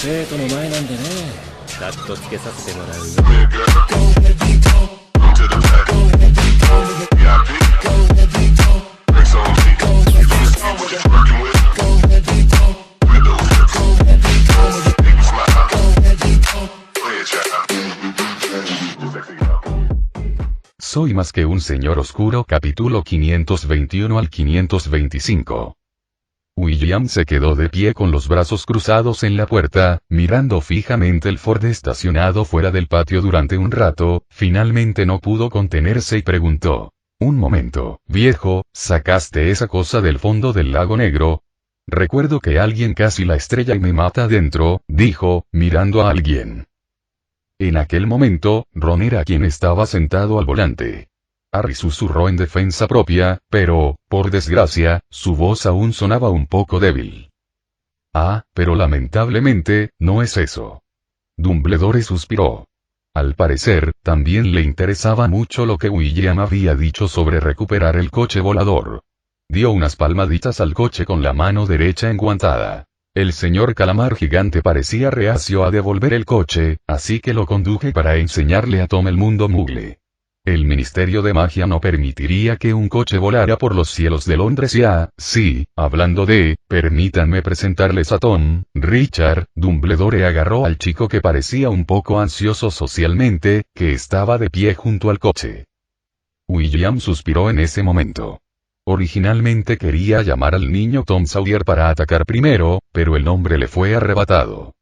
生徒の前なんでね。カットつけさせてもらうよ。Soy más que un señor oscuro, capítulo 521 al 525. William se quedó de pie con los brazos cruzados en la puerta, mirando fijamente el Ford estacionado fuera del patio durante un rato. Finalmente no pudo contenerse y preguntó: «Un momento, viejo, ¿sacaste esa cosa del fondo del lago negro?» «Recuerdo que alguien casi la estrella y me mata adentro», dijo, mirando a alguien. En aquel momento, Ron era quien estaba sentado al volante. Harry susurró en defensa propia, pero, por desgracia, su voz aún sonaba un poco débil. «Ah, pero lamentablemente, no es eso». Dumbledore suspiró. Al parecer, también le interesaba mucho lo que William había dicho sobre recuperar el coche volador. Dio unas palmaditas al coche con la mano derecha enguantada. El señor Calamar Gigante parecía reacio a devolver el coche, así que lo conduje para enseñarle a Tom el mundo Muggle. El Ministerio de Magia no permitiría que un coche volara por los cielos de Londres y sí, hablando de, permítanme presentarles a Tom, Richard. Dumbledore agarró al chico que parecía un poco ansioso socialmente, que estaba de pie junto al coche. William suspiró en ese momento. Originalmente quería llamar al niño Tom Sawyer para atacar primero, pero el nombre le fue arrebatado.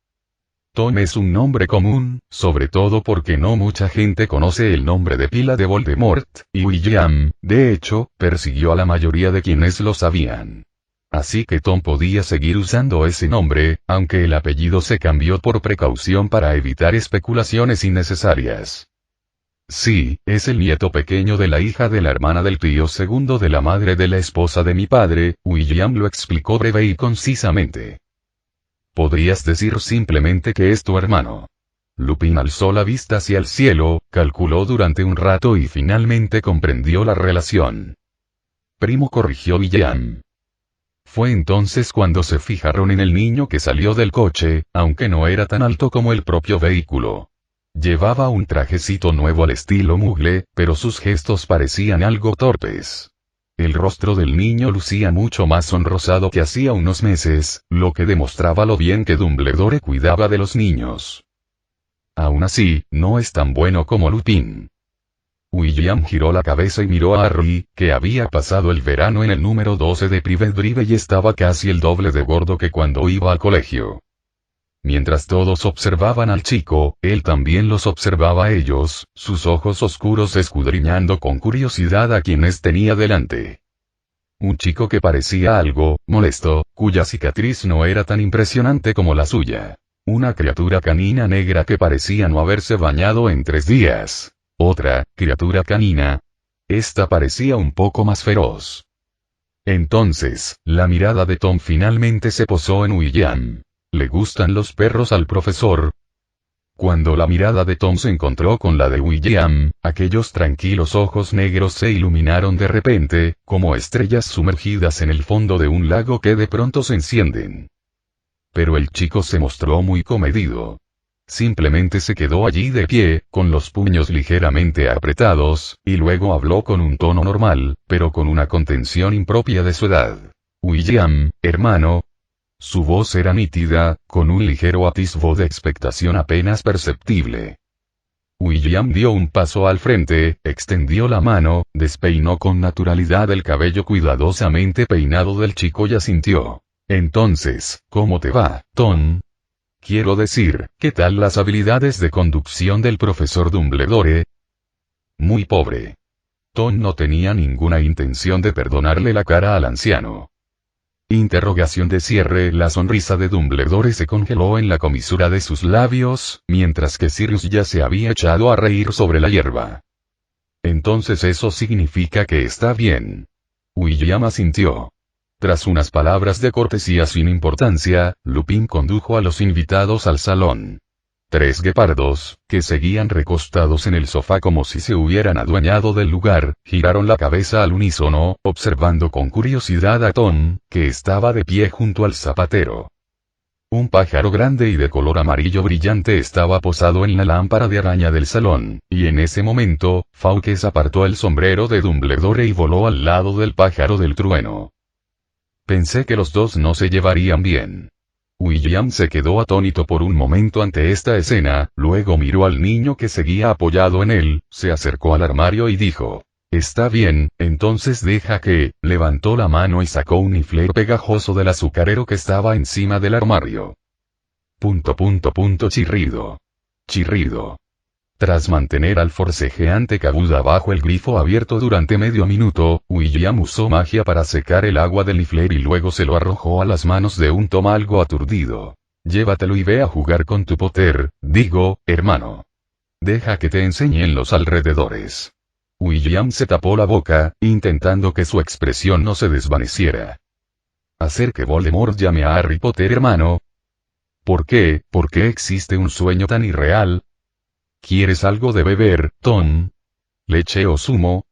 Tom es un nombre común, sobre todo porque no mucha gente conoce el nombre de pila de Voldemort, y William, de hecho, persiguió a la mayoría de quienes lo sabían. Así que Tom podía seguir usando ese nombre, aunque el apellido se cambió por precaución para evitar especulaciones innecesarias. Sí, es el nieto pequeño de la hija de la hermana del tío segundo de la madre de la esposa de mi padre, William lo explicó breve y concisamente. Podrías decir simplemente que es tu hermano. Lupin alzó la vista hacia el cielo, calculó durante un rato y finalmente comprendió la relación. Primo, corrigió William. Fue entonces cuando se fijaron en el niño que salió del coche, aunque no era tan alto como el propio vehículo. Llevaba un trajecito nuevo al estilo Muggle, pero sus gestos parecían algo torpes. El rostro del niño lucía mucho más sonrosado que hacía unos meses, lo que demostraba lo bien que Dumbledore cuidaba de los niños. Aún así, no es tan bueno como Lupin. William giró la cabeza y miró a Harry, que había pasado el verano en el número 12 de Private Drive y estaba casi el doble de gordo que cuando iba al colegio. Mientras todos observaban al chico, él también los observaba a ellos, sus ojos oscuros escudriñando con curiosidad a quienes tenía delante. Un chico que parecía algo molesto, cuya cicatriz no era tan impresionante como la suya. Una criatura canina negra que parecía no haberse bañado en 3 días. Otra criatura canina. Esta parecía un poco más feroz. Entonces, la mirada de Tom finalmente se posó en William. ¿Le gustan los perros al profesor? Cuando la mirada de Tom se encontró con la de William, aquellos tranquilos ojos negros se iluminaron de repente, como estrellas sumergidas en el fondo de un lago que de pronto se encienden. Pero el chico se mostró muy comedido. Simplemente se quedó allí de pie, con los puños ligeramente apretados, y luego habló con un tono normal, pero con una contención impropia de su edad. «William, hermano». Su voz era nítida, con un ligero atisbo de expectación apenas perceptible. William dio un paso al frente, extendió la mano, despeinó con naturalidad el cabello cuidadosamente peinado del chico y asintió. «Entonces, ¿cómo te va, Tom? Quiero decir, ¿qué tal las habilidades de conducción del profesor Dumbledore?» «Muy pobre». Tom no tenía ninguna intención de perdonarle la cara al anciano. Interrogación de cierre. La sonrisa de Dumbledore se congeló en la comisura de sus labios, mientras que Sirius ya se había echado a reír sobre la hierba. «Entonces eso significa que está bien». William asintió. Tras unas palabras de cortesía sin importancia, Lupin condujo a los invitados al salón. 3 guepardos, que seguían recostados en el sofá como si se hubieran adueñado del lugar, giraron la cabeza al unísono, observando con curiosidad a Tom, que estaba de pie junto al zapatero. Un pájaro grande y de color amarillo brillante estaba posado en la lámpara de araña del salón, y en ese momento, Fawkes apartó el sombrero de Dumbledore y voló al lado del pájaro del trueno. Pensé que los dos no se llevarían bien. William se quedó atónito por un momento ante esta escena, luego miró al niño que seguía apoyado en él, se acercó al armario y dijo: «Está bien, entonces deja que», levantó la mano y sacó un infler pegajoso del azucarero que estaba encima del armario. Chirrido. Chirrido. Tras mantener al forcejeante Kabuda bajo el grifo abierto durante medio minuto, William usó magia para secar el agua del infler y luego se lo arrojó a las manos de un Tom algo aturdido. «Llévatelo y ve a jugar con tu Potter, digo, hermano. Deja que te enseñe en los alrededores». William se tapó la boca, intentando que su expresión no se desvaneciera. ¿Hacer que Voldemort llame a Harry Potter hermano? ¿Por qué? ¿Por qué existe un sueño tan irreal? ¿Quieres algo de beber, Tom? ¿Leche o zumo?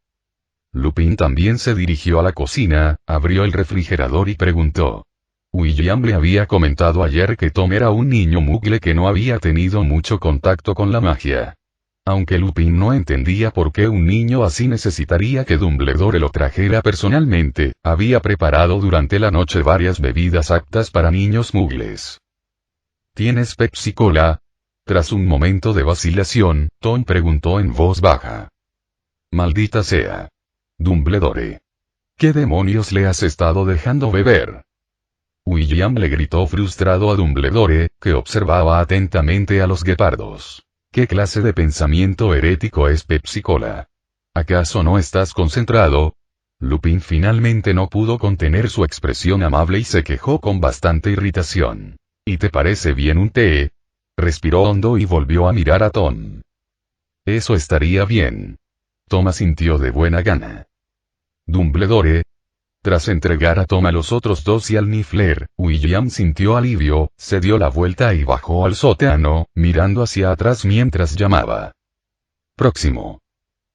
Lupin también se dirigió a la cocina, abrió el refrigerador y preguntó. William le había comentado ayer que Tom era un niño muggle que no había tenido mucho contacto con la magia. Aunque Lupin no entendía por qué un niño así necesitaría que Dumbledore lo trajera personalmente, había preparado durante la noche varias bebidas aptas para niños muggles. ¿Tienes Pepsi Cola? Tras un momento de vacilación, Tom preguntó en voz baja. Maldita sea. Dumbledore. ¿Qué demonios le has estado dejando beber? William le gritó frustrado a Dumbledore, que observaba atentamente a los guepardos. ¿Qué clase de pensamiento herético es Pepsi Cola? ¿Acaso no estás concentrado? Lupin finalmente no pudo contener su expresión amable y se quejó con bastante irritación. ¿Y te parece bien un té? Respiró hondo y volvió a mirar a Tom. Eso estaría bien. Tom asintió de buena gana. Dumbledore. Tras entregar a Tom a los otros dos y al Niffler, William sintió alivio, se dio la vuelta y bajó al sótano, mirando hacia atrás mientras llamaba. Próximo.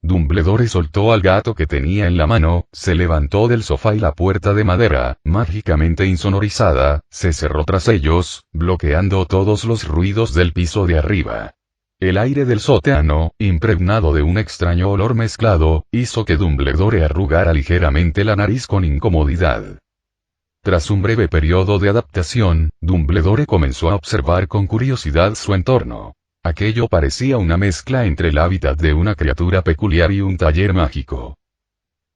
Dumbledore soltó al gato que tenía en la mano, se levantó del sofá y la puerta de madera, mágicamente insonorizada, se cerró tras ellos, bloqueando todos los ruidos del piso de arriba. El aire del sótano, impregnado de un extraño olor mezclado, hizo que Dumbledore arrugara ligeramente la nariz con incomodidad. Tras un breve periodo de adaptación, Dumbledore comenzó a observar con curiosidad su entorno. Aquello parecía una mezcla entre el hábitat de una criatura peculiar y un taller mágico.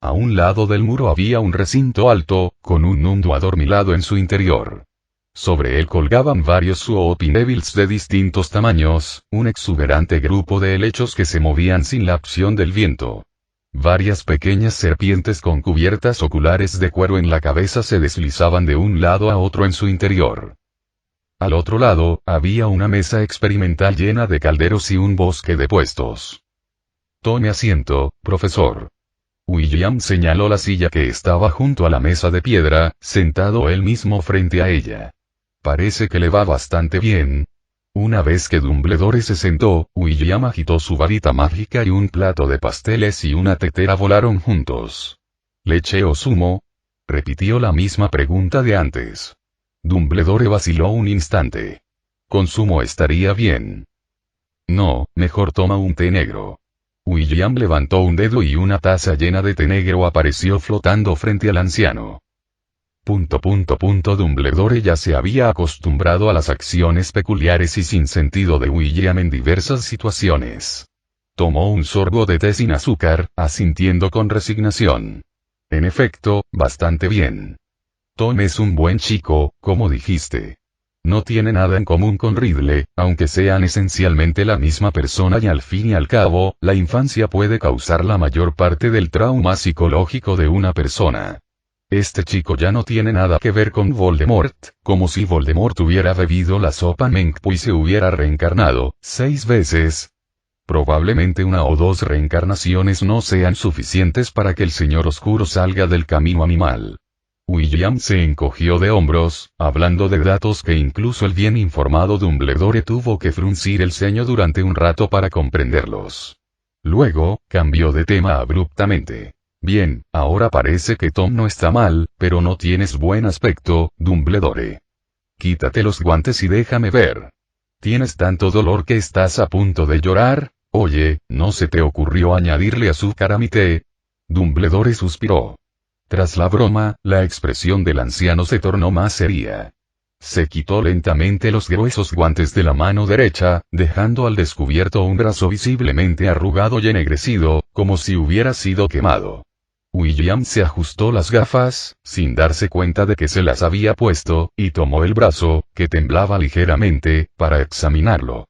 A un lado del muro había un recinto alto, con un mundo adormilado en su interior. Sobre él colgaban varios Suopinevils de distintos tamaños, un exuberante grupo de helechos que se movían sin la acción del viento. Varias pequeñas serpientes con cubiertas oculares de cuero en la cabeza se deslizaban de un lado a otro en su interior. Al otro lado, había una mesa experimental llena de calderos y un bosque de puestos. Tome asiento, profesor. William señaló la silla que estaba junto a la mesa de piedra, sentado él mismo frente a ella. Parece que le va bastante bien. Una vez que Dumbledore se sentó, William agitó su varita mágica y un plato de pasteles y una tetera volaron juntos. ¿Leche o zumo? Repitió la misma pregunta de antes. Dumbledore vaciló un instante. Con zumo estaría bien. No, mejor toma un té negro. William levantó un dedo y una taza llena de té negro apareció flotando frente al anciano. Dumbledore ya se había acostumbrado a las acciones peculiares y sin sentido de William en diversas situaciones. Tomó un sorbo de té sin azúcar, asintiendo con resignación. En efecto, bastante bien. Tom es un buen chico, como dijiste. No tiene nada en común con Ridley, aunque sean esencialmente la misma persona y al fin y al cabo, la infancia puede causar la mayor parte del trauma psicológico de una persona. Este chico ya no tiene nada que ver con Voldemort, como si Voldemort hubiera bebido la sopa Menkpu y se hubiera reencarnado 6 veces. Probablemente 1 o 2 reencarnaciones no sean suficientes para que el Señor Oscuro salga del camino animal. William se encogió de hombros, hablando de datos que incluso el bien informado Dumbledore tuvo que fruncir el ceño durante un rato para comprenderlos. Luego, cambió de tema abruptamente. Bien, ahora parece que Tom no está mal, pero no tienes buen aspecto, Dumbledore. quítate los guantes y déjame ver. ¿Tienes tanto dolor que estás a punto de llorar? Oye, ¿no se te ocurrió añadirle azúcar a mi té? Dumbledore suspiró. Tras la broma, la expresión del anciano se tornó más seria. Se quitó lentamente los gruesos guantes de la mano derecha, dejando al descubierto un brazo visiblemente arrugado y ennegrecido, como si hubiera sido quemado. William se ajustó las gafas, sin darse cuenta de que se las había puesto, y tomó el brazo, que temblaba ligeramente, para examinarlo.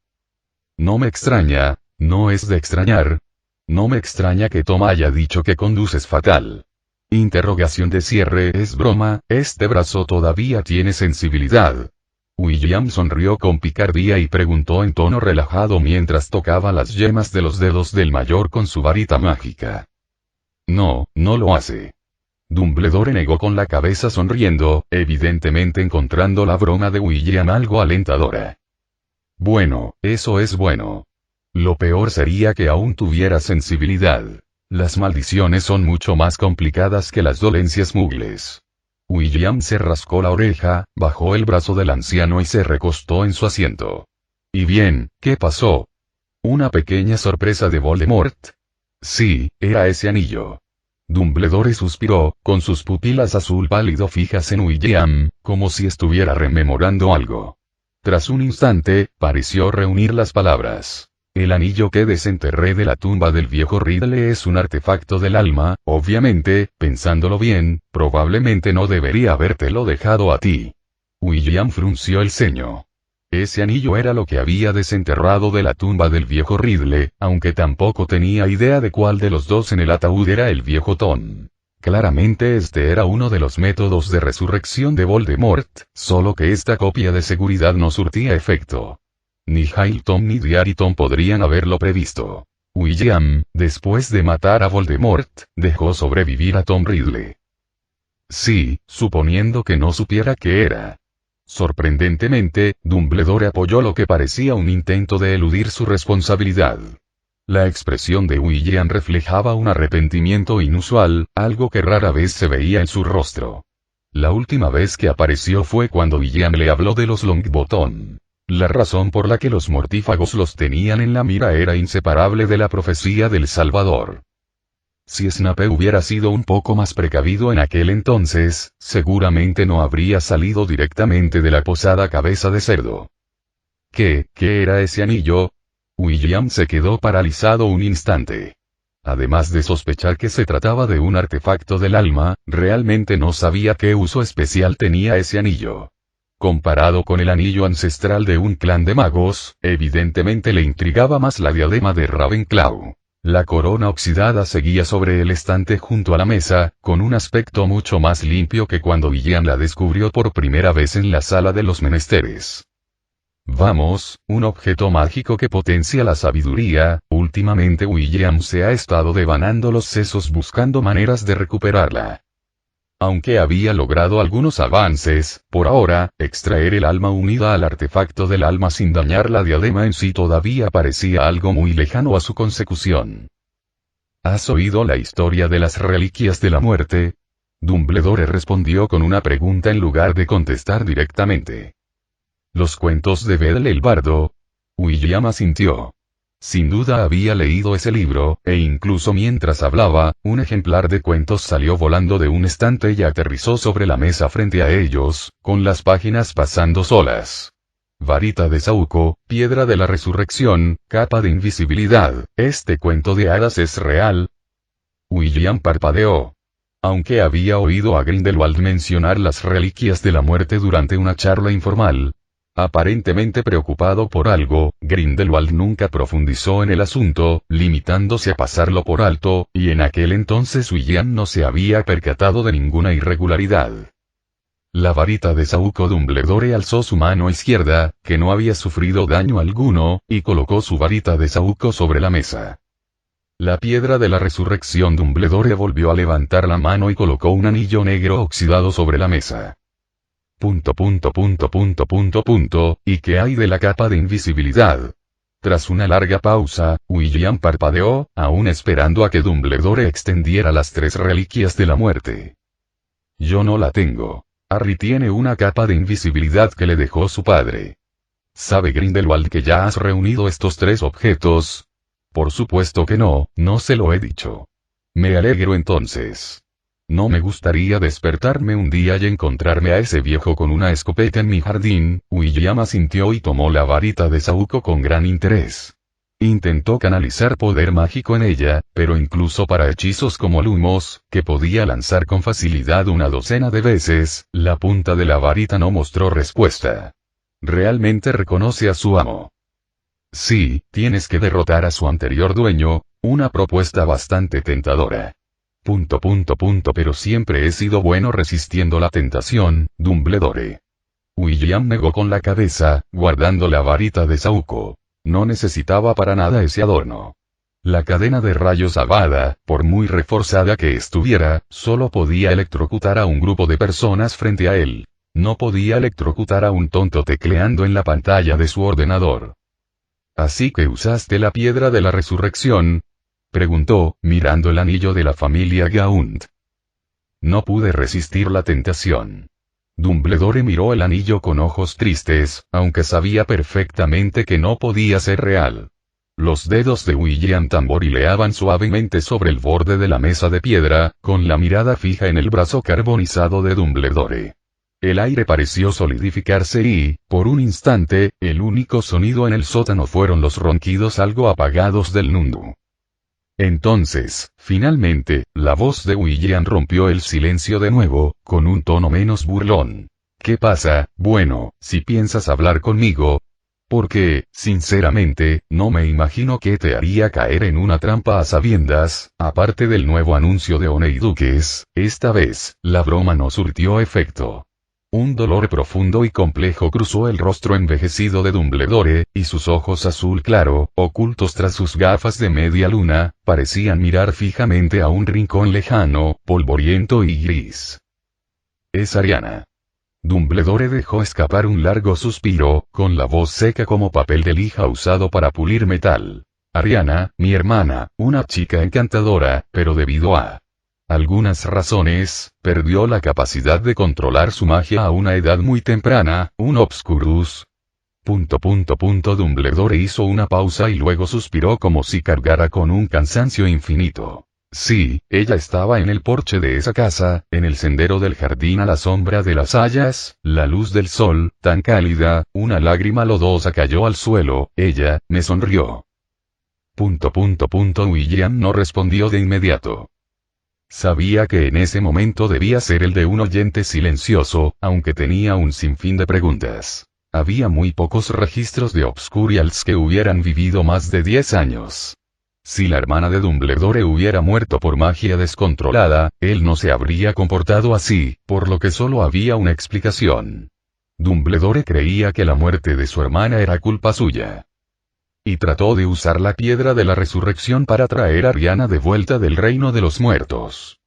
No me extraña, no es de extrañar. No me extraña que Tom haya dicho que conduces fatal. Interrogación de cierre. Es broma, este brazo todavía tiene sensibilidad. William sonrió con picardía y preguntó en tono relajado mientras tocaba las yemas de los dedos del mayor con su varita mágica. No, no lo hace. Dumbledore negó con la cabeza sonriendo, evidentemente encontrando la broma de William algo alentadora. Bueno, eso es bueno. Lo peor sería que aún tuviera sensibilidad. Las maldiciones son mucho más complicadas que las dolencias mugles. William se rascó la oreja, bajó el brazo del anciano y se recostó en su asiento. ¿Y bien, qué pasó? ¿Una pequeña sorpresa de Voldemort? Sí, era ese anillo. Dumbledore suspiró, con sus pupilas azul pálido fijas en William, como si estuviera rememorando algo. Tras un instante, pareció reunir las palabras. El anillo que desenterré de la tumba del viejo Riddle es un artefacto del alma, obviamente, pensándolo bien, probablemente no debería habértelo dejado a ti. William frunció el ceño. Ese anillo era lo que había desenterrado de la tumba del viejo Riddle, aunque tampoco tenía idea de cuál de los dos en el ataúd era el viejo Tom. Claramente este era uno de los métodos de resurrección de Voldemort, solo que esta copia de seguridad no surtía efecto. Ni Hilton ni Diariton podrían haberlo previsto. William, después de matar a Voldemort, dejó sobrevivir a Tom Riddle. Sí, suponiendo que no supiera qué era. Sorprendentemente, Dumbledore apoyó lo que parecía un intento de eludir su responsabilidad. La expresión de William reflejaba un arrepentimiento inusual, algo que rara vez se veía en su rostro. La última vez que apareció fue cuando William le habló de los Longbottom. La razón por la que los mortífagos los tenían en la mira era inseparable de la profecía del Salvador. Si Snape hubiera sido un poco más precavido en aquel entonces, seguramente no habría salido directamente de la posada Cabeza de Cerdo. ¿Qué era ese anillo? William se quedó paralizado un instante. Además de sospechar que se trataba de un artefacto del alma, realmente no sabía qué uso especial tenía ese anillo. Comparado con el anillo ancestral de un clan de magos, evidentemente le intrigaba más la diadema de Ravenclaw. La corona oxidada seguía sobre el estante junto a la mesa, con un aspecto mucho más limpio que cuando William la descubrió por primera vez en la sala de los menesteres. Vamos, un objeto mágico que potencia la sabiduría. Últimamente William se ha estado devanando los sesos buscando maneras de recuperarla. Aunque había logrado algunos avances, por ahora, extraer el alma unida al artefacto del alma sin dañar la diadema en sí todavía parecía algo muy lejano a su consecución. ¿Has oído la historia de las reliquias de la muerte? Dumbledore respondió con una pregunta en lugar de contestar directamente. ¿Los cuentos de Bedel el Bardo? William asintió. Sin duda había leído ese libro, e incluso mientras hablaba, un ejemplar de cuentos salió volando de un estante y aterrizó sobre la mesa frente a ellos, con las páginas pasando solas. Varita de Saúco, piedra de la resurrección, capa de invisibilidad, ¿este cuento de hadas es real? William parpadeó. Aunque había oído a Grindelwald mencionar las reliquias de la muerte durante una charla informal, aparentemente preocupado por algo, Grindelwald nunca profundizó en el asunto, limitándose a pasarlo por alto, y en aquel entonces William no se había percatado de ninguna irregularidad. La varita de Saúco. Dumbledore alzó su mano izquierda, que no había sufrido daño alguno, y colocó su varita de Saúco sobre la mesa. La piedra de la resurrección. Dumbledore volvió a levantar la mano y colocó un anillo negro oxidado sobre la mesa. ¿Y qué hay de la capa de invisibilidad? Tras una larga pausa, William parpadeó, aún esperando a que Dumbledore extendiera las 3 reliquias de la muerte. Yo no la tengo. Harry tiene una capa de invisibilidad que le dejó su padre. ¿Sabe Grindelwald que ya has reunido estos 3 objetos? Por supuesto que no, no se lo he dicho. Me alegro entonces. No me gustaría despertarme un día y encontrarme a ese viejo con una escopeta en mi jardín. William asintió y tomó la varita de Saúco con gran interés. Intentó canalizar poder mágico en ella, pero incluso para hechizos como Lumos, que podía lanzar con facilidad una docena de veces, la punta de la varita no mostró respuesta. Realmente reconoce a su amo. Sí, tienes que derrotar a su anterior dueño, una propuesta bastante tentadora. Pero siempre he sido bueno resistiendo la tentación, Dumbledore. William negó con la cabeza, guardando la varita de Saúco. No necesitaba para nada ese adorno. La cadena de rayos Avada, por muy reforzada que estuviera, solo podía electrocutar a un grupo de personas frente a él. No podía electrocutar a un tonto tecleando en la pantalla de su ordenador. ¿Así que usaste la piedra de la resurrección? Preguntó, mirando el anillo de la familia Gaunt. No pude resistir la tentación. Dumbledore miró el anillo con ojos tristes, aunque sabía perfectamente que no podía ser real. Los dedos de William tamborileaban suavemente sobre el borde de la mesa de piedra, con la mirada fija en el brazo carbonizado de Dumbledore. El aire pareció solidificarse y, por un instante, el único sonido en el sótano fueron los ronquidos algo apagados del Nundu. Entonces, finalmente, la voz de William rompió el silencio de nuevo, con un tono menos burlón. ¿Qué pasa? Bueno, si piensas hablar conmigo. Porque, sinceramente, no me imagino qué te haría caer en una trampa a sabiendas, aparte del nuevo anuncio de Honeyduques, esta vez, la broma no surtió efecto. Un dolor profundo y complejo cruzó el rostro envejecido de Dumbledore, y sus ojos azul claro, ocultos tras sus gafas de media luna, parecían mirar fijamente a un rincón lejano, polvoriento y gris. Es Ariana. Dumbledore dejó escapar un largo suspiro, con la voz seca como papel de lija usado para pulir metal. Ariana, mi hermana, una chica encantadora, pero debido a algunas razones, perdió la capacidad de controlar su magia a una edad muy temprana, un obscurus. Dumbledore hizo una pausa y luego suspiró como si cargara con un cansancio infinito. Sí, ella estaba en el porche de esa casa, en el sendero del jardín a la sombra de las hayas, la luz del sol, tan cálida, una lágrima lodosa cayó al suelo, ella, me sonrió. William no respondió de inmediato. Sabía que en ese momento debía ser el de un oyente silencioso, aunque tenía un sinfín de preguntas. Había muy pocos registros de Obscurials que hubieran vivido más de 10 años. Si la hermana de Dumbledore hubiera muerto por magia descontrolada, él no se habría comportado así, por lo que solo había una explicación. Dumbledore creía que la muerte de su hermana era culpa suya. Y trató de usar la piedra de la resurrección para traer a Ariana de vuelta del reino de los muertos.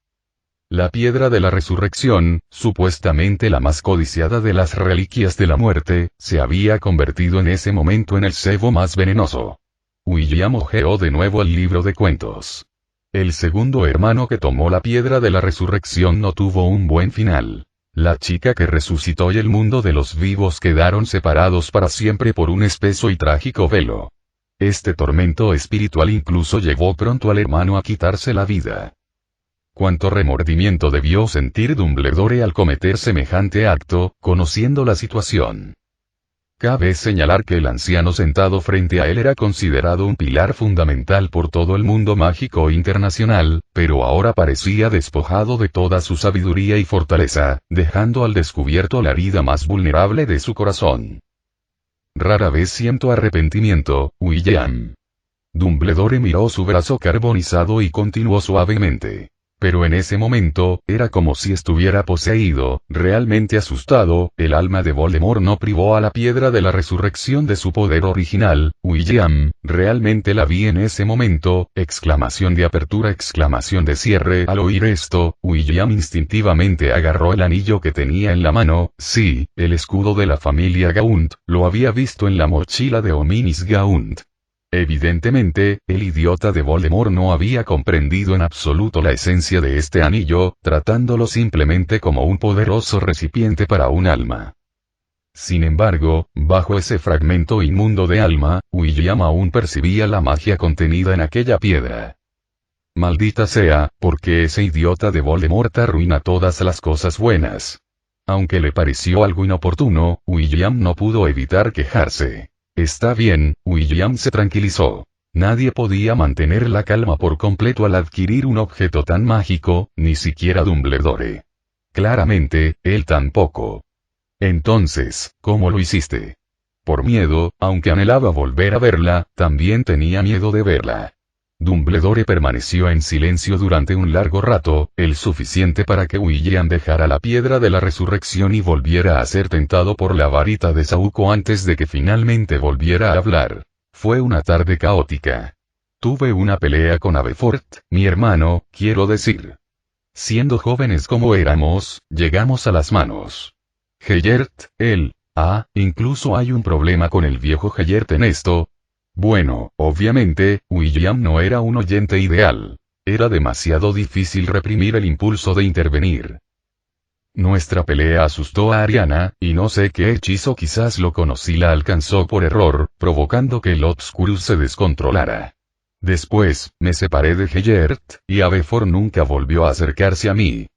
La piedra de la resurrección, supuestamente la más codiciada de las reliquias de la muerte, se había convertido en ese momento en el cebo más venenoso. William hojeó de nuevo el libro de cuentos. El segundo hermano que tomó la piedra de la resurrección no tuvo un buen final. La chica que resucitó y el mundo de los vivos quedaron separados para siempre por un espeso y trágico velo. Este tormento espiritual incluso llevó pronto al hermano a quitarse la vida. Cuánto remordimiento debió sentir Dumbledore al cometer semejante acto, conociendo la situación. Cabe señalar que el anciano sentado frente a él era considerado un pilar fundamental por todo el mundo mágico internacional, pero ahora parecía despojado de toda su sabiduría y fortaleza, dejando al descubierto la herida más vulnerable de su corazón. Rara vez siento arrepentimiento, William. Dumbledore miró su brazo carbonizado y continuó suavemente. Pero en ese momento, era como si estuviera poseído, realmente asustado, el alma de Voldemort no privó a la piedra de la resurrección de su poder original, William, realmente la vi en ese momento, exclamación de apertura, exclamación de cierre. Al oír esto, William instintivamente agarró el anillo que tenía en la mano, sí, el escudo de la familia Gaunt, lo había visto en la mochila de Hominis Gaunt. Evidentemente, el idiota de Voldemort no había comprendido en absoluto la esencia de este anillo, tratándolo simplemente como un poderoso recipiente para un alma. Sin embargo, bajo ese fragmento inmundo de alma, William aún percibía la magia contenida en aquella piedra. Maldita sea, porque ese idiota de Voldemort arruina todas las cosas buenas. Aunque le pareció algo inoportuno, William no pudo evitar quejarse. Está bien, William se tranquilizó. Nadie podía mantener la calma por completo al adquirir un objeto tan mágico, ni siquiera Dumbledore. Claramente, él tampoco. Entonces, ¿cómo lo hiciste? Por miedo, aunque anhelaba volver a verla, también tenía miedo de verla. Dumbledore permaneció en silencio durante un largo rato, el suficiente para que William dejara la piedra de la resurrección y volviera a ser tentado por la varita de saúco antes de que finalmente volviera a hablar. Fue una tarde caótica. Tuve una pelea con Aberforth, mi hermano, quiero decir. Siendo jóvenes como éramos, llegamos a las manos. Gellert, incluso hay un problema con el viejo Gellert en esto. Bueno, obviamente, William no era un oyente ideal. Era demasiado difícil reprimir el impulso de intervenir. Nuestra pelea asustó a Ariana, y no sé qué hechizo quizás lo conocí la alcanzó por error, provocando que el Obscurus se descontrolara. Después, me separé de Gellert, y Aberforth nunca volvió a acercarse a mí.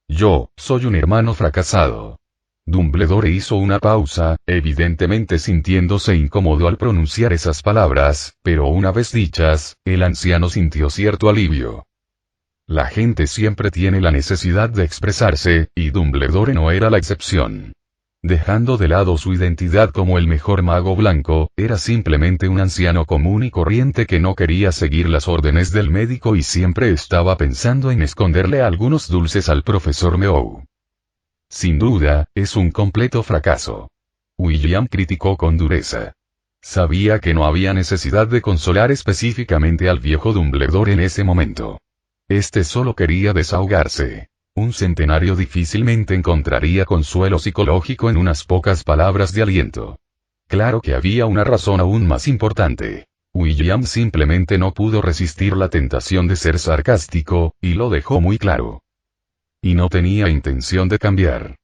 Yo, soy un hermano fracasado. Dumbledore hizo una pausa, evidentemente sintiéndose incómodo al pronunciar esas palabras, pero una vez dichas, el anciano sintió cierto alivio. La gente siempre tiene la necesidad de expresarse, y Dumbledore no era la excepción. Dejando de lado su identidad como el mejor mago blanco, era simplemente un anciano común y corriente que no quería seguir las órdenes del médico y siempre estaba pensando en esconderle algunos dulces al profesor Meow. Sin duda, es un completo fracaso. William criticó con dureza. Sabía que no había necesidad de consolar específicamente al viejo Dumbledore en ese momento. Este solo quería desahogarse. Un centenario difícilmente encontraría consuelo psicológico en unas pocas palabras de aliento. Claro que había una razón aún más importante. William simplemente no pudo resistir la tentación de ser sarcástico, y lo dejó muy claro. Y no tenía intención de cambiar.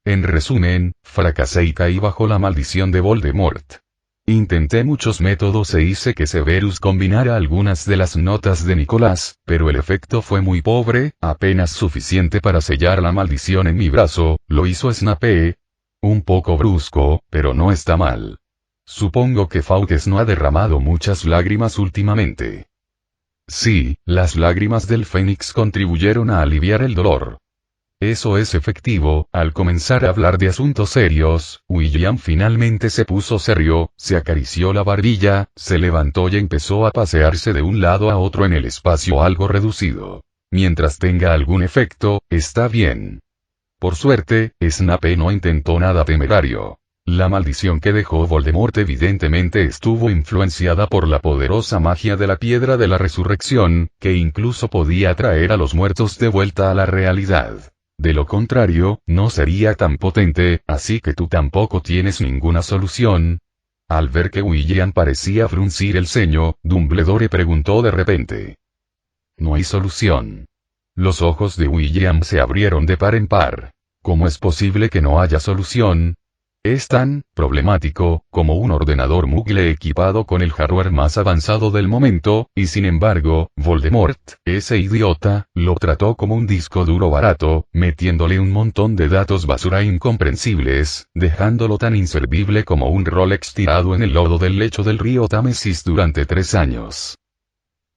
En resumen, fracasé y caí bajo la maldición de Voldemort. Intenté muchos métodos e hice que Severus combinara algunas de las notas de Nicolás, pero el efecto fue muy pobre, apenas suficiente para sellar la maldición en mi brazo. Lo hizo Snape. Un poco brusco, pero no está mal. Supongo que Fawkes no ha derramado muchas lágrimas últimamente. Sí, las lágrimas del Fénix contribuyeron a aliviar el dolor. Eso es efectivo. Al comenzar a hablar de asuntos serios, William finalmente se puso serio, se acarició la barbilla, se levantó y empezó a pasearse de un lado a otro en el espacio algo reducido. Mientras tenga algún efecto, está bien. Por suerte, Snape no intentó nada temerario. La maldición que dejó Voldemort evidentemente estuvo influenciada por la poderosa magia de la piedra de la resurrección, que incluso podía traer a los muertos de vuelta a la realidad. De lo contrario, no sería tan potente, así que tú tampoco tienes ninguna solución. Al ver que William parecía fruncir el ceño, Dumbledore preguntó de repente. No hay solución. Los ojos de William se abrieron de par en par. ¿Cómo es posible que no haya solución? Es tan problemático como un ordenador Moogle equipado con el hardware más avanzado del momento, y sin embargo, Voldemort, ese idiota, lo trató como un disco duro barato, metiéndole un montón de datos basura incomprensibles, dejándolo tan inservible como un Rolex tirado en el lodo del lecho del río Támesis durante 3 años.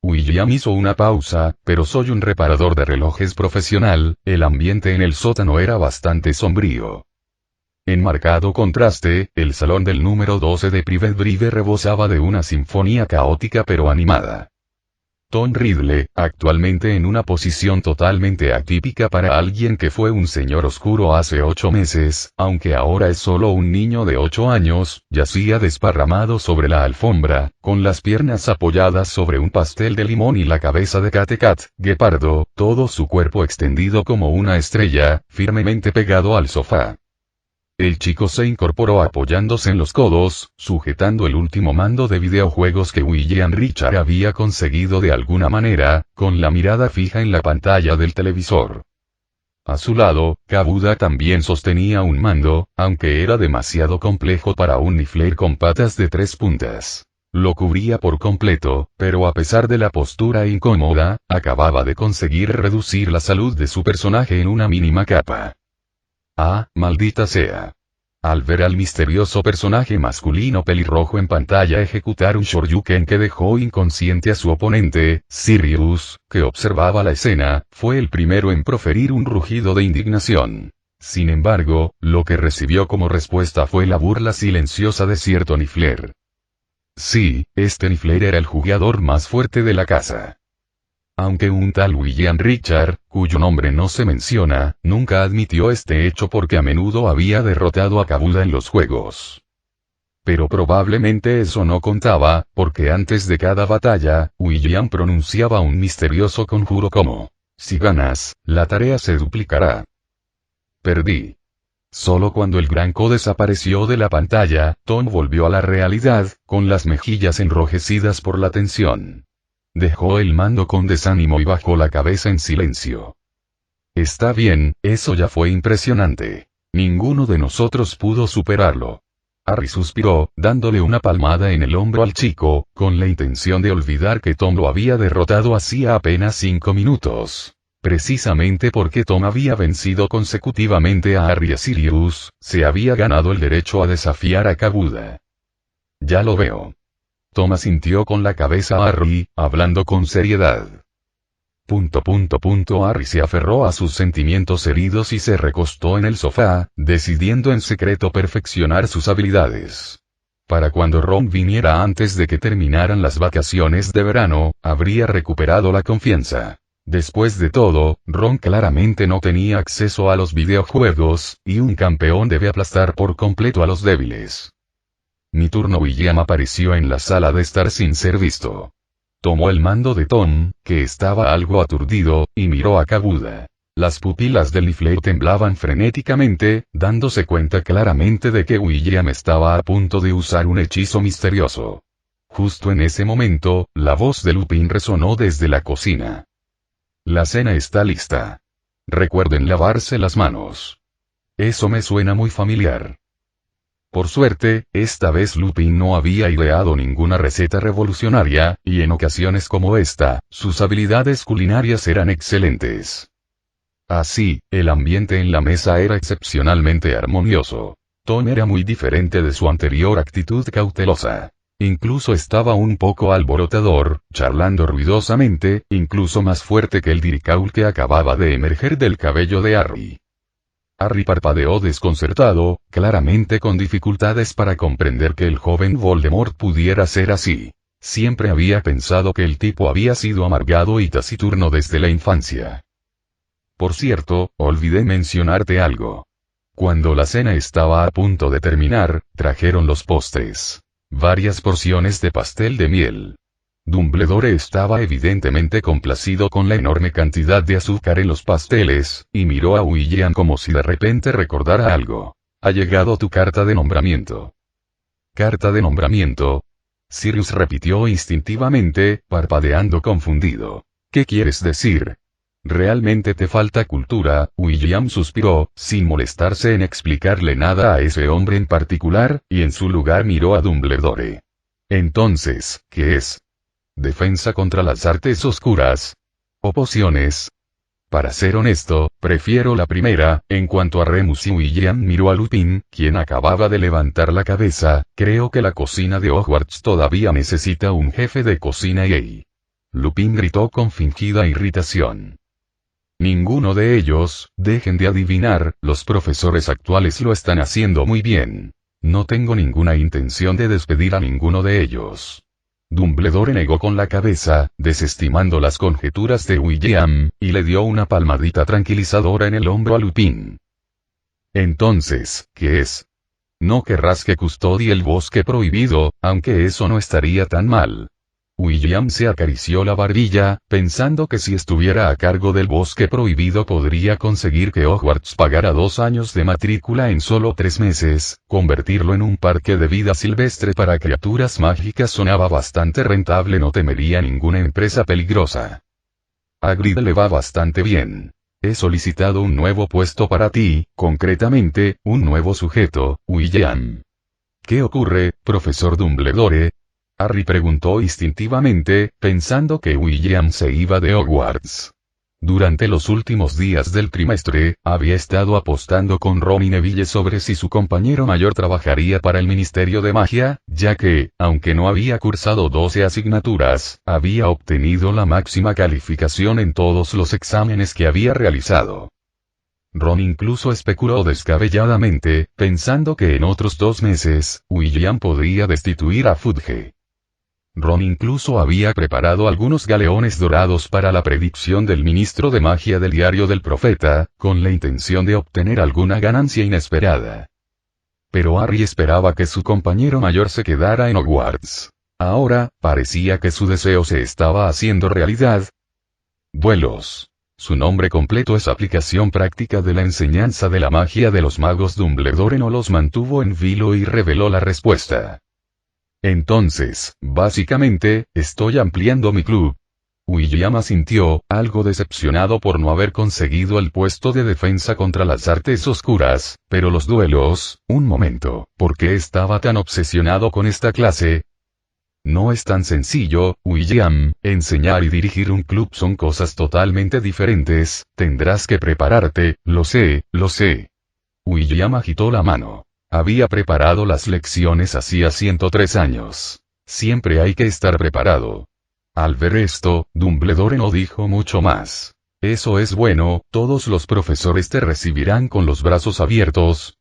William hizo una pausa, pero soy un reparador de relojes profesional. El ambiente en el sótano era bastante sombrío. En marcado contraste, el salón del número 12 de Private Drive rebosaba de una sinfonía caótica pero animada. Tom Riddle, actualmente en una posición totalmente atípica para alguien que fue un señor oscuro hace 8 meses, aunque ahora es solo un niño de 8 años, yacía desparramado sobre la alfombra, con las piernas apoyadas sobre un pastel de limón y la cabeza de Cat Guepardo, todo su cuerpo extendido como una estrella, firmemente pegado al sofá. El chico se incorporó apoyándose en los codos, sujetando el último mando de videojuegos que William Richard había conseguido de alguna manera, con la mirada fija en la pantalla del televisor. A su lado, Kabuda también sostenía un mando, aunque era demasiado complejo para un Niffler con patas de 3 puntas. Lo cubría por completo, pero a pesar de la postura incómoda, acababa de conseguir reducir la salud de su personaje en una mínima capa. ¡Ah, maldita sea! Al ver al misterioso personaje masculino pelirrojo en pantalla ejecutar un shoryuken que dejó inconsciente a su oponente, Sirius, que observaba la escena, fue el primero en proferir un rugido de indignación. Sin embargo, lo que recibió como respuesta fue la burla silenciosa de cierto Niffler. Sí, este Niffler era el jugador más fuerte de la casa. Aunque un tal William Richard, cuyo nombre no se menciona, nunca admitió este hecho porque a menudo había derrotado a Kabuda en los juegos. Pero probablemente eso no contaba, porque antes de cada batalla, William pronunciaba un misterioso conjuro como: si ganas, la tarea se duplicará. Perdí. Solo cuando el Granco desapareció de la pantalla, Tom volvió a la realidad, con las mejillas enrojecidas por la tensión. Dejó el mando con desánimo y bajó la cabeza en silencio. Está bien, eso ya fue impresionante. Ninguno de nosotros pudo superarlo. Harry suspiró, dándole una palmada en el hombro al chico, con la intención de olvidar que Tom lo había derrotado hacía apenas 5 minutos. Precisamente porque Tom había vencido consecutivamente a Harry y a Sirius, se había ganado el derecho a desafiar a Kabuda. Ya lo veo. Tom asintió con la cabeza a Harry, hablando con seriedad. Harry se aferró a sus sentimientos heridos y se recostó en el sofá, decidiendo en secreto perfeccionar sus habilidades. Para cuando Ron viniera antes de que terminaran las vacaciones de verano, habría recuperado la confianza. Después de todo, Ron claramente no tenía acceso a los videojuegos, y un campeón debe aplastar por completo a los débiles. Mi turno. William apareció en la sala de estar sin ser visto. Tomó el mando de Tom, que estaba algo aturdido, y miró a Kabuda. Las pupilas del Niffler temblaban frenéticamente, dándose cuenta claramente de que William estaba a punto de usar un hechizo misterioso. Justo en ese momento, la voz de Lupin resonó desde la cocina. La cena está lista. Recuerden lavarse las manos. Eso me suena muy familiar. Por suerte, esta vez Lupin no había ideado ninguna receta revolucionaria, y en ocasiones como esta, sus habilidades culinarias eran excelentes. Así, el ambiente en la mesa era excepcionalmente armonioso. Tom era muy diferente de su anterior actitud cautelosa. Incluso estaba un poco alborotador, charlando ruidosamente, incluso más fuerte que el diricaul que acababa de emerger del cabello de Harry. Harry parpadeó desconcertado, claramente con dificultades para comprender que el joven Voldemort pudiera ser así. Siempre había pensado que el tipo había sido amargado y taciturno desde la infancia. Por cierto, olvidé mencionarte algo. Cuando la cena estaba a punto de terminar, trajeron los postres. Varias porciones de pastel de miel. Dumbledore estaba evidentemente complacido con la enorme cantidad de azúcar en los pasteles, y miró a William como si de repente recordara algo. Ha llegado tu carta de nombramiento. ¿Carta de nombramiento? Sirius repitió instintivamente, parpadeando confundido. ¿Qué quieres decir? Realmente te falta cultura. William suspiró, sin molestarse en explicarle nada a ese hombre en particular, y en su lugar miró a Dumbledore. Entonces, ¿qué es? ¿Defensa contra las artes oscuras? ¿O pociones? Para ser honesto, prefiero la primera. En cuanto a Remus y William miró a Lupin, quien acababa de levantar la cabeza. Creo que la cocina de Hogwarts todavía necesita un jefe de cocina y... Lupin gritó con fingida irritación. Ninguno de ellos, dejen de adivinar, los profesores actuales lo están haciendo muy bien. No tengo ninguna intención de despedir a ninguno de ellos. Dumbledore negó con la cabeza, desestimando las conjeturas de William, y le dio una palmadita tranquilizadora en el hombro a Lupin. Entonces, ¿qué es? No querrás que custodie el bosque prohibido, aunque eso no estaría tan mal. William se acarició la barbilla, pensando que si estuviera a cargo del bosque prohibido podría conseguir que Hogwarts pagara 2 años de matrícula en solo 3 meses, convertirlo en un parque de vida silvestre para criaturas mágicas sonaba bastante rentable, no temería ninguna empresa peligrosa. Hagrid le va bastante bien. He solicitado un nuevo puesto para ti, concretamente, un nuevo sujeto, William. ¿Qué ocurre, profesor Dumbledore? Harry preguntó instintivamente, pensando que William se iba de Hogwarts. Durante los últimos días del trimestre, había estado apostando con Ron y Neville sobre si su compañero mayor trabajaría para el Ministerio de Magia, ya que, aunque no había cursado 12 asignaturas, había obtenido la máxima calificación en todos los exámenes que había realizado. Ron incluso especuló descabelladamente, pensando que en otros 2 meses, William podría destituir a Fudge. Ron incluso había preparado algunos galeones dorados para la predicción del ministro de magia del diario del profeta, con la intención de obtener alguna ganancia inesperada. Pero Harry esperaba que su compañero mayor se quedara en Hogwarts. Ahora, parecía que su deseo se estaba haciendo realidad. Duelos. Su nombre completo es Aplicación Práctica de la Enseñanza de la Magia de los Magos. Dumbledore no los mantuvo en vilo y reveló la respuesta. Entonces, básicamente, estoy ampliando mi club. William asintió, algo decepcionado por no haber conseguido el puesto de defensa contra las artes oscuras, pero los duelos, un momento, ¿por qué estaba tan obsesionado con esta clase? No es tan sencillo, William, enseñar y dirigir un club son cosas totalmente diferentes, tendrás que prepararte, lo sé, lo sé. William agitó la mano. Había preparado las lecciones hacía 103 años. Siempre hay que estar preparado. Al ver esto, Dumbledore no dijo mucho más. Eso es bueno, todos los profesores te recibirán con los brazos abiertos.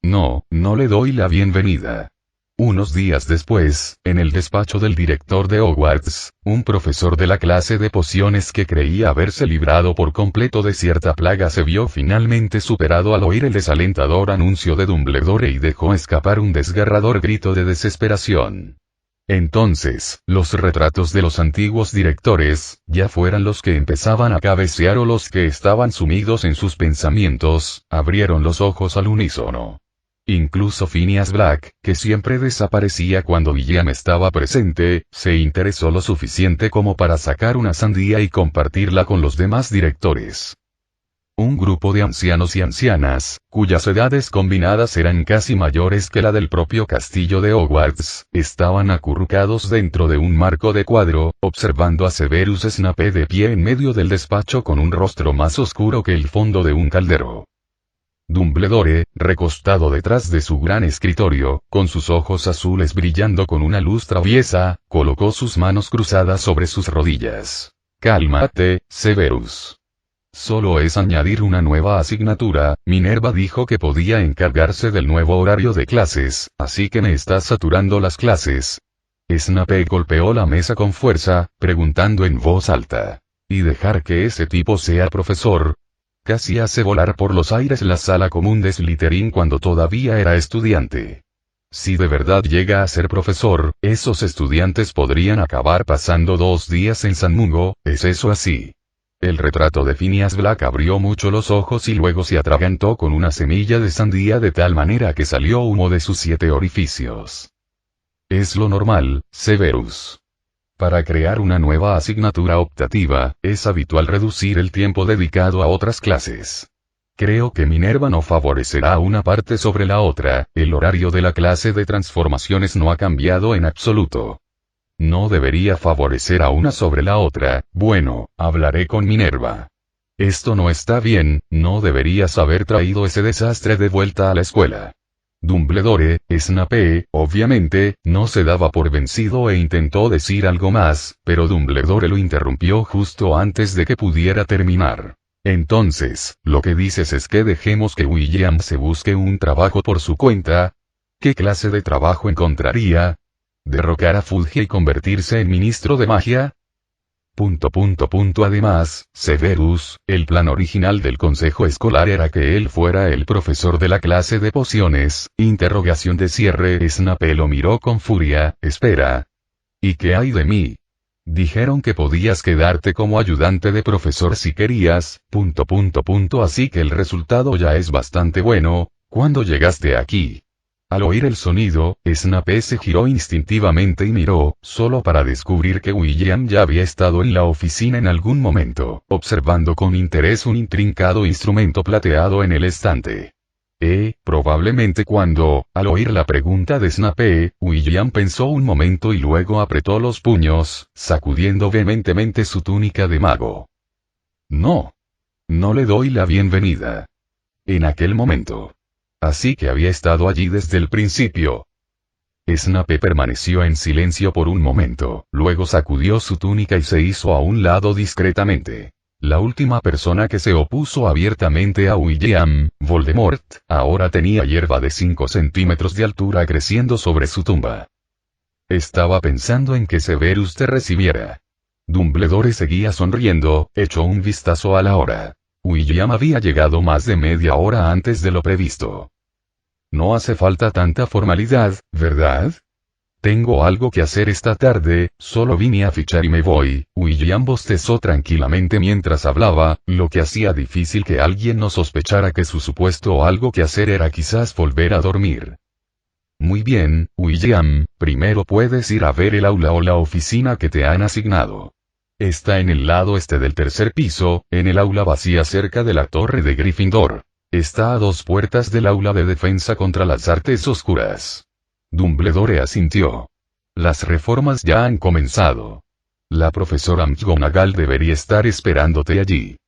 No, no le doy la bienvenida. Unos días después, en el despacho del director de Hogwarts, un profesor de la clase de pociones que creía haberse librado por completo de cierta plaga se vio finalmente superado al oír el desalentador anuncio de Dumbledore y dejó escapar un desgarrador grito de desesperación. Entonces, los retratos de los antiguos directores, ya fueran los que empezaban a cabecear o los que estaban sumidos en sus pensamientos, abrieron los ojos al unísono. Incluso Phineas Black, que siempre desaparecía cuando William estaba presente, se interesó lo suficiente como para sacar una sandía y compartirla con los demás directores. Un grupo de ancianos y ancianas, cuyas edades combinadas eran casi mayores que la del propio castillo de Hogwarts, estaban acurrucados dentro de un marco de cuadro, observando a Severus Snape de pie en medio del despacho con un rostro más oscuro que el fondo de un caldero. Dumbledore, recostado detrás de su gran escritorio, con sus ojos azules brillando con una luz traviesa, colocó sus manos cruzadas sobre sus rodillas. Cálmate, Severus. Solo es añadir una nueva asignatura, Minerva dijo que podía encargarse del nuevo horario de clases, así que me estás saturando las clases. Snape golpeó la mesa con fuerza, preguntando en voz alta. ¿Y dejar que ese tipo sea profesor? Casi hace volar por los aires la sala común de Slytherin cuando todavía era estudiante. Si de verdad llega a ser profesor, esos estudiantes podrían acabar pasando 2 días en San Mungo, ¿es eso así? El retrato de Phineas Black abrió mucho los ojos y luego se atragantó con una semilla de sandía de tal manera que salió humo de sus 7 orificios. Es lo normal, Severus. Para crear una nueva asignatura optativa, es habitual reducir el tiempo dedicado a otras clases. Creo que Minerva no favorecerá una parte sobre la otra, el horario de la clase de transformaciones no ha cambiado en absoluto. No debería favorecer a una sobre la otra, bueno, hablaré con Minerva. Esto no está bien, no deberías haber traído ese desastre de vuelta a la escuela. Dumbledore, Snape, obviamente, no se daba por vencido e intentó decir algo más, pero Dumbledore lo interrumpió justo antes de que pudiera terminar. Entonces, lo que dices es que dejemos que William se busque un trabajo por su cuenta. ¿Qué clase de trabajo encontraría? ¿Derrocar a Fudge y convertirse en ministro de magia? Además, Severus, el plan original del consejo escolar era que él fuera el profesor de la clase de pociones, interrogación de cierre. Snape lo miró con furia, espera. ¿Y qué hay de mí? Dijeron que podías quedarte como ayudante de profesor si querías, ... Así que el resultado ya es bastante bueno. ¿Cuándo llegaste aquí? Al oír el sonido, Snape se giró instintivamente y miró, solo para descubrir que William ya había estado en la oficina en algún momento, observando con interés un intrincado instrumento plateado en el estante. Probablemente cuando, al oír la pregunta de Snape, William pensó un momento y luego apretó los puños, sacudiendo vehementemente su túnica de mago. No. No le doy la bienvenida. En aquel momento. Así que había estado allí desde el principio. Snape permaneció en silencio por un momento, luego sacudió su túnica y se hizo a un lado discretamente. La última persona que se opuso abiertamente a William, Voldemort, ahora tenía hierba de 5 centímetros de altura creciendo sobre su tumba. Estaba pensando en que Severus te recibiera. Dumbledore seguía sonriendo, echó un vistazo a la hora. William había llegado más de media hora antes de lo previsto. No hace falta tanta formalidad, ¿verdad? Tengo algo que hacer esta tarde, solo vine a fichar y me voy. William bostezó tranquilamente mientras hablaba, lo que hacía difícil que alguien no sospechara que su supuesto algo que hacer era quizás volver a dormir. Muy bien, William, primero puedes ir a ver el aula o la oficina que te han asignado. Está en el lado este del tercer piso, en el aula vacía cerca de la torre de Gryffindor. Está a 2 puertas del aula de defensa contra las artes oscuras. Dumbledore asintió. Las reformas ya han comenzado. La profesora McGonagall debería estar esperándote allí.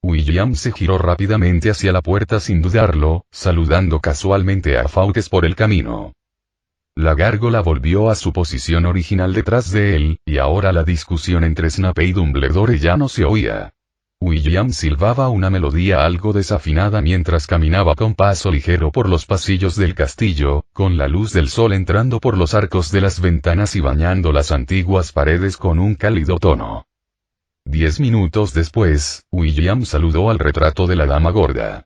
William se giró rápidamente hacia la puerta sin dudarlo, saludando casualmente a Fawkes por el camino. La gárgola volvió a su posición original detrás de él, y ahora la discusión entre Snape y Dumbledore ya no se oía. William silbaba una melodía algo desafinada mientras caminaba con paso ligero por los pasillos del castillo, con la luz del sol entrando por los arcos de las ventanas y bañando las antiguas paredes con un cálido tono. 10 minutos después, William saludó al retrato de la dama gorda.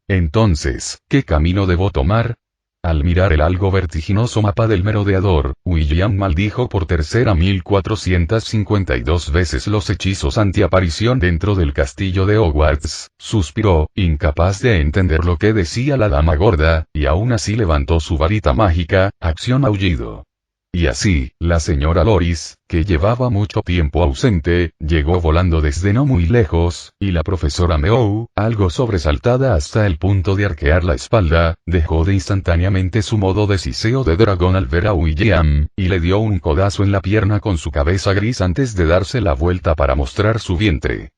Entonces, ¿qué camino debo tomar? Al mirar el algo vertiginoso mapa del merodeador, William maldijo por tercera 1452 veces los hechizos antiaparición dentro del castillo de Hogwarts, suspiró, incapaz de entender lo que decía la dama gorda, y aún así levantó su varita mágica, acción aullido. Y así, la señora Loris, que llevaba mucho tiempo ausente, llegó volando desde no muy lejos, y la profesora Meow, algo sobresaltada hasta el punto de arquear la espalda, dejó de instantáneamente su modo de siseo de dragón al ver a William, y le dio un codazo en la pierna con su cabeza gris antes de darse la vuelta para mostrar su vientre.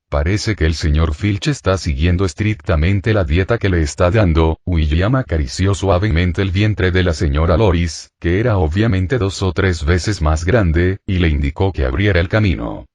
Parece que el señor Filch está siguiendo estrictamente la dieta que le está dando. William acarició suavemente el vientre de la señora Loris, que era obviamente 2 o 3 veces más grande, y le indicó que abriera el camino.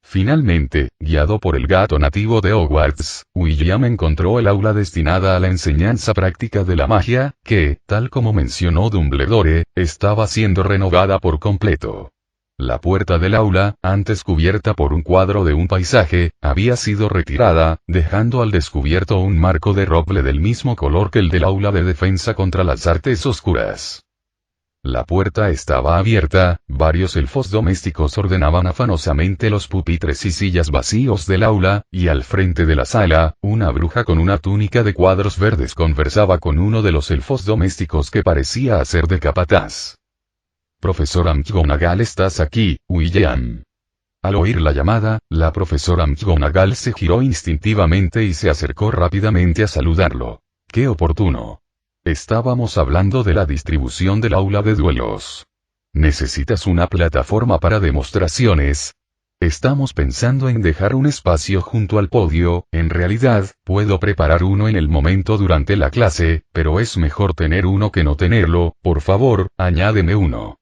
Finalmente, guiado por el gato nativo de Hogwarts, William encontró el aula destinada a la enseñanza práctica de la magia, que, tal como mencionó Dumbledore, estaba siendo renovada por completo. La puerta del aula, antes cubierta por un cuadro de un paisaje, había sido retirada, dejando al descubierto un marco de roble del mismo color que el del aula de defensa contra las artes oscuras. La puerta estaba abierta, varios elfos domésticos ordenaban afanosamente los pupitres y sillas vacíos del aula, y al frente de la sala, una bruja con una túnica de cuadros verdes conversaba con uno de los elfos domésticos que parecía hacer de capataz. Profesora McGonagall, ¿estás aquí, William? Al oír la llamada, la profesora McGonagall se giró instintivamente y se acercó rápidamente a saludarlo. ¡Qué oportuno! Estábamos hablando de la distribución del aula de duelos. ¿Necesitas una plataforma para demostraciones? Estamos pensando en dejar un espacio junto al podio. En realidad, puedo preparar uno en el momento durante la clase, pero es mejor tener uno que no tenerlo. Por favor, añádeme uno.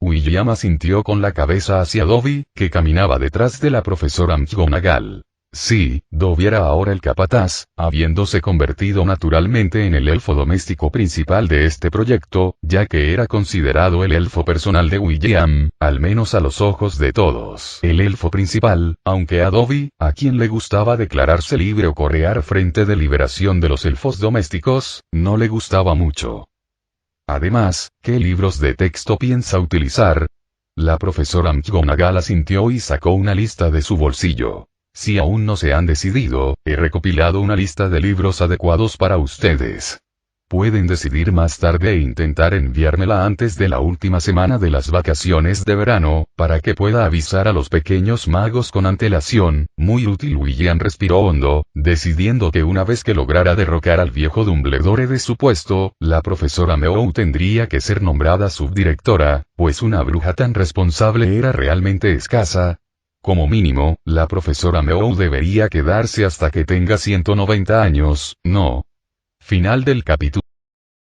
William asintió con la cabeza hacia Dobby, que caminaba detrás de la profesora McGonagall. Sí, Dobby era ahora el capataz, habiéndose convertido naturalmente en el elfo doméstico principal de este proyecto, ya que era considerado el elfo personal de William, al menos a los ojos de todos. El elfo principal, aunque a Dobby, a quien le gustaba declararse libre o corear frente de liberación de los elfos domésticos, no le gustaba mucho. Además, ¿qué libros de texto piensa utilizar? La profesora McGonagall asintió y sacó una lista de su bolsillo. Si aún no se han decidido, he recopilado una lista de libros adecuados para ustedes. Pueden decidir más tarde e intentar enviármela antes de la última semana de las vacaciones de verano, para que pueda avisar a los pequeños magos con antelación. Muy útil. William respiró hondo, decidiendo que una vez que lograra derrocar al viejo Dumbledore de su puesto, la profesora Meow tendría que ser nombrada subdirectora, pues una bruja tan responsable era realmente escasa. Como mínimo, la profesora Meow debería quedarse hasta que tenga 190 años, ¿no? Final del capítulo.